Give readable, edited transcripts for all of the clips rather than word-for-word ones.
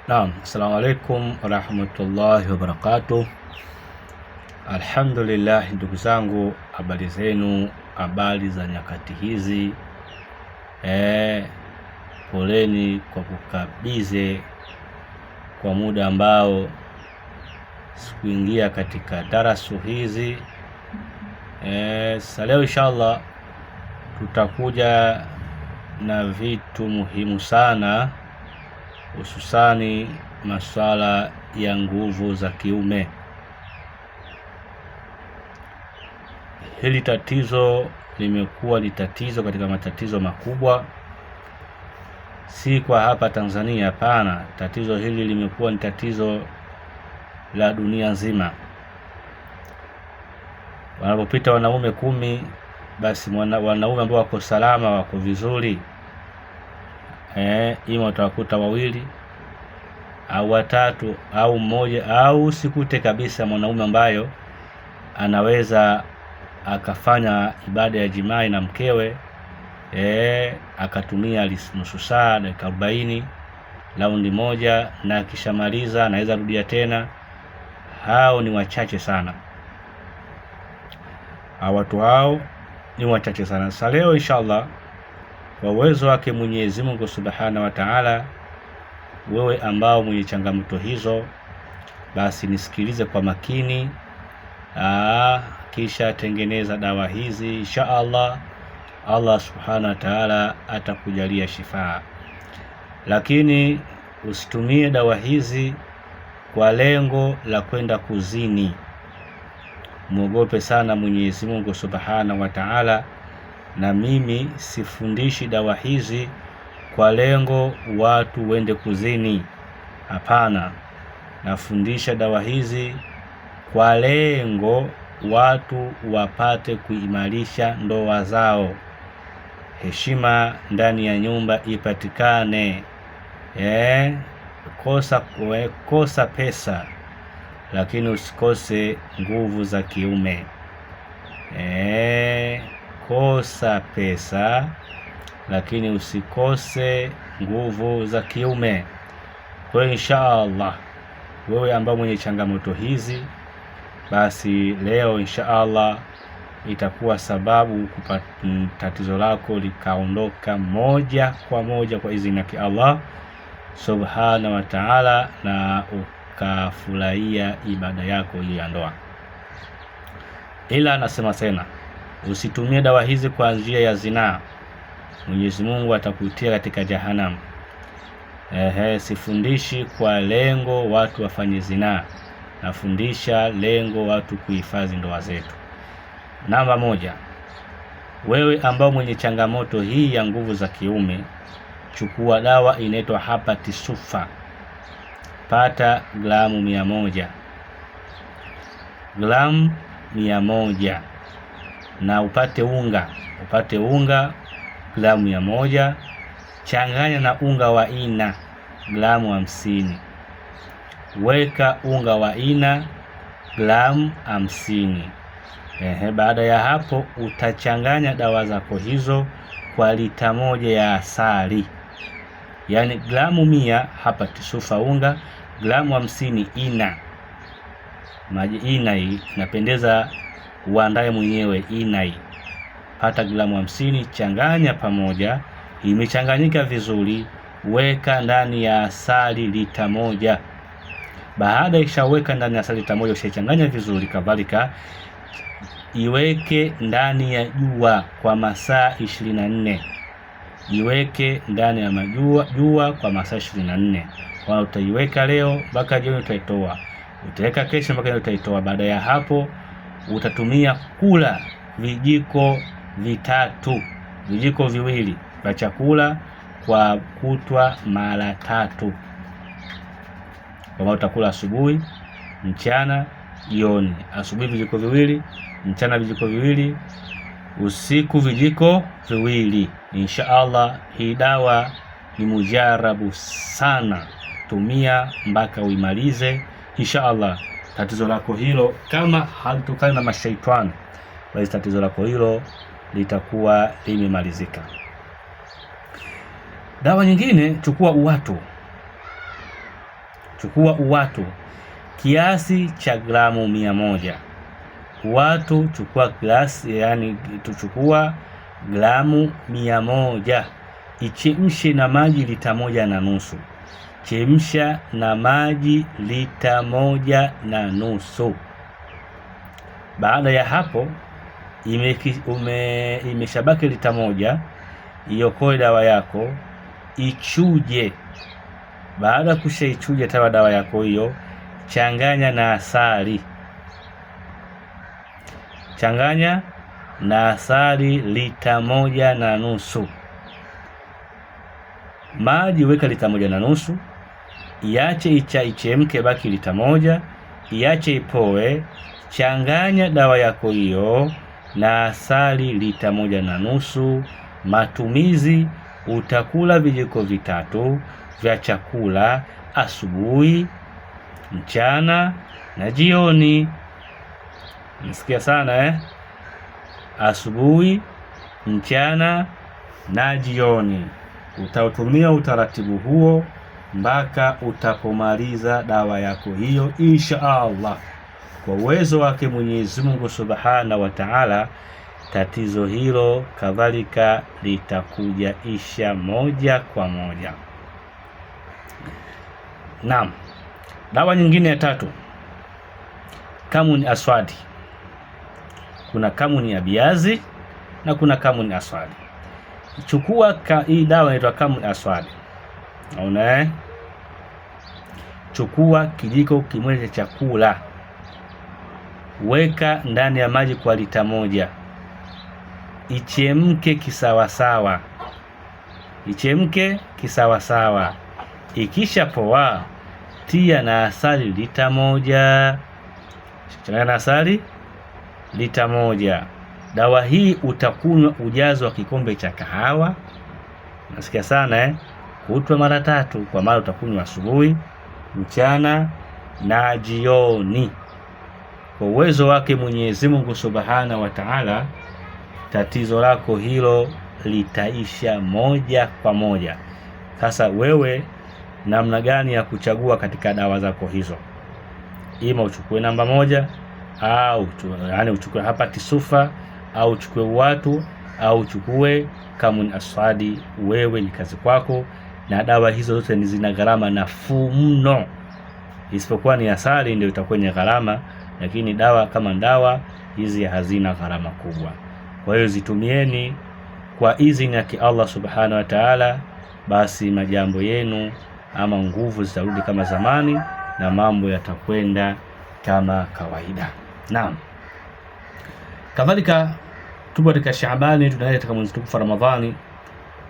Naam, assalamu alaikum warahmatullahi wabarakatuh. Alhamdulillah, ndugu zangu, habari zenu, habari za nyakati hizi. Poleni kwa kukabize kwa muda ambao sikuingia katika darasu hizi. Sasa leo inshallah tutakuja na vitu muhimu sana, hususani masuala ya nguvu za kiume. Hili tatizo limekuwa ni tatizo katika matatizo makubwa, si kwa hapa Tanzania, hapana. Tatizo hili limekuwa ni tatizo la dunia nzima. Wanapopita wanaume 10, basi wanaume ambao wako salama, wako vizuri, ima utawakuta 2 au 3 au 1, au usikute kabisa mwanaume ambayo anaweza akafanya ibada ya jimai na mkewe akatumia nusu saa, dakika 40, raundi moja, na akishamaliza anaweza rudia tena. Hao ni wachache sana, watu hao ni wachache sana. Sasa leo inshallah kwa uwezo wake Mwenyezi Mungu Subhanahu wa Ta'ala, wewe ambao mwenye changamoto hizo, basi nisikilize kwa makini, kisha tengeneza dawa hizi inshallah. Allah Subhanahu wa Ta'ala atakujalia shifaa, lakini usitumie dawa hizi kwa lengo la kwenda kuzini. Muogope sana Mwenyezi Mungu Subhanahu wa Ta'ala, na mimi sifundishi dawa hizi kwa lengo watu wende kuzini, hapana. Nafundisha dawa hizi kwa lengo watu wapate kuimarisha ndoa zao, heshima ndani ya nyumba ipatikane. Kosa pesa lakini usikose nguvu za kiume. Kosa pesa lakini usikose nguvu za kiume. Kwa inshallah wewe ambao mwenye changamoto hizi, basi leo inshallah itakuwa sababu tatizo lako likaondoka moja kwa moja kwa idhini yake Allah Subhanahu wa Ta'ala, na ukafurahia ibada yako hii ya ndoa. Ila nasema tena, usitumie dawa hizi kwa njia ya zinaa. Mwenyezi Mungu atakutia katika jahannam. Sifundishi kwa lengo watu wafanye zinaa, nafundisha lengo watu kuhifadhi ndoa zetu. Namba 1, wewe ambao mwenye changamoto hii ya nguvu za kiume, chukua dawa inaitwa Habati Sufa. Pata gramu 100, na upate unga gramu 100. Changanya na unga wa ina gramu 50. Weka unga wa ina gramu 50. Baada ya hapo utachanganya dawa zako hizo kwa lita 1 ya asali, yani gramu 100 Habati Sufa unga, gramu 50 ina. Maji ina hii inapendeza, uandae mwenyewe ina hii. Pata gramu 50, changanya pamoja. Imechanganyika vizuri, weka ndani ya asali lita 1. Baada ishaweka ndani ya asali lita 1, ushachanganya vizuri, kadhalika iweke ndani ya jua kwa masaa 24. Iweke ndani ya jua kwa masaa 24. Kwa utaiweka leo mpaka jioni utaitoa. Utaweka kesho mpaka utaitoa. Baada ya hapo utatumia kula vijiko 3, vijiko 2 vya chakula kwa kutwa mara 3. Kama utakula asubuhi, mchana, jioni. Asubuhi vijiko 2, mchana vijiko 2, usiku vijiko 2. Inshallah hii dawa ni mujarabu sana, tumia mpaka uimalize inshallah. Tatizo lako hilo kama halitokani na mashaitani, basi tatizo lako hilo litakuwa limemalizika. Dawa nyingine, chukua uwatu. chukua uwatu kiasi cha gramu 100. Uwatu chukua kiasi, yani tuchukua gramu 100. Ichemshe na maji lita 1.5. Chemsha na maji lita 1.5. Baada ya hapo imeshabaki lita 1, iokoe dawa yako, ichuje. Baada ya kushaichuja dawa yako hiyo, changanya na asali. Changanya na asali lita 1.5. Maji weka lita 1.5. Iache ichemke, baki lita 1. Iache ipoe. Changanya dawa yako hiyo na asali lita 1.5. Matumizi: utakula vijiko 3 vya chakula asubuhi, mchana na jioni. Nasikia sana asubuhi, mchana na jioni. Utautumia utaratibu huo mpaka utapomaliza dawa yako hiyo, insha Allah. Kwa uwezo wake Mwenyezi Mungu Subhanahu wa Ta'ala, tatizo hilo kadhalika litakuja isha moja kwa moja. Naam. Dawa nyingine ya 3, kamuni aswadi. Kuna kamuni ya biazi na kuna kamuni aswadi. Chukua hii dawa inaitwa kamuni aswadi. Unaona? Chukua kijiko kimoja cha chakula, weka ndani ya maji kwa lita 1. Ichemke kisawasawa. Ichemke kisawasawa. Ikisha poa, tia na asali lita 1. Changanya na asali lita 1. Dawa hii utakunywa ujazo wa kikombe cha kahawa. Nasikia sana Kutwa mara 3, kwa mara utakunywa asubuhi, mchana na jioni. Kwa uwezo wake Mwenyezi Mungu Subhanahu wa Ta'ala, tatizo lako hilo litaisha moja kwa moja. Sasa wewe namna gani ya kuchagua katika dawa zako hizo? Ima uchukue namba 1 au uchukue hapa tisufa au uchukue uwatu au uchukue kamuni aswadi. Wewe ni kazi kwako, na dawa hizo zote ni zina gharama nafuu mno, isipokuwa ni asali ndio itakuwa ni gharama, lakini dawa kama dawa hizi hazina gharama kubwa. Kwa hiyo zitumieni kwa idhini ya Allah Subhanahu wa Ta'ala, basi majambo yenu ama nguvu zitarudi kama zamani na mambo yatakwenda kama kawaida. Naam. Kadhalika tupo katika Shaabani, tunaenda katika mwezi mtukufu Ramadhani.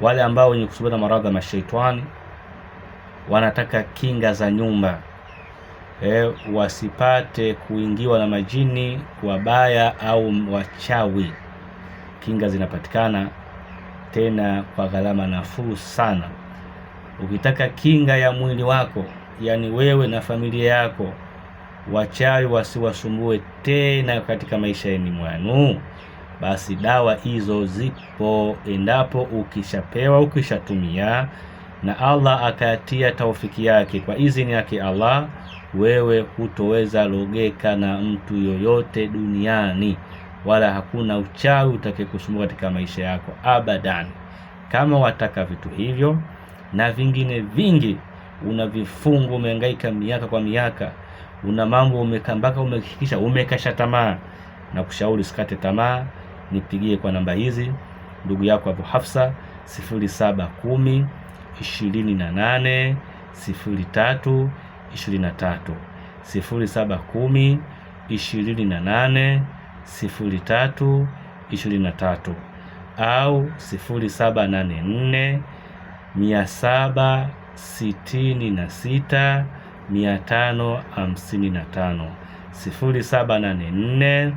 Wale ambao wenye kusubiri maradhi ya mashaitani, wanataka kinga za nyumba, wasipate kuingiwa na majini wabaya au wachawi. Kinga zinapatikana tena kwa gharama nafuu sana. Ukitaka kinga ya mwili wako, yani wewe na familia yako, wachawi wasiwasumbue tena katika maisha yenu, basi dawa hizo zipo. Endapo ukishapewa, ukishatumia na Allah akatia taufiki yake kwa idhini yake Allah, wewe hutoweza logeka na mtu yoyote duniani, wala hakuna uchawi utakayekusumbua katika maisha yako abadan. Kama wataka vitu hivyo na vingine vingi, una vifungu, umehangaika miaka kwa miaka, una mambo umekambaka, umehakikisha umekasha tamaa, na kushauri sikate tamaa, nipigie kwa namba hizi, ndugu yako Abu Hafsa 0710 28 03 23, 0710 28 03 23, au 0784 766 555, 0784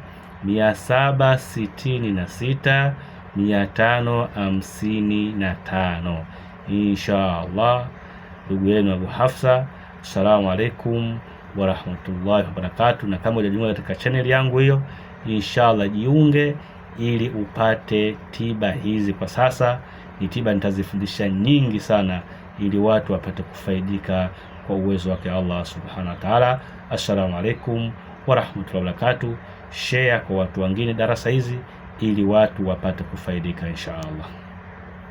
766 555. Inshallah, ndugu yenu Abu Hafsa. Assalamu alaikum wa rahmatullahi wa barakatuh. Na kama hujajiunga katika channel yangu hiyo, inshallah jiunge ili upate tiba hizi. Kwa sasa ni tiba nitazifundisha nyingi sana ili watu wapate kufaidika kwa uwezo wake Allah subhanahu wa ta'ala. Assalamu alaikum wa rahmatullahi wa barakatuh. Share kwa watu wengine darasa hizi ili watu wapate kufaidika insha Allah.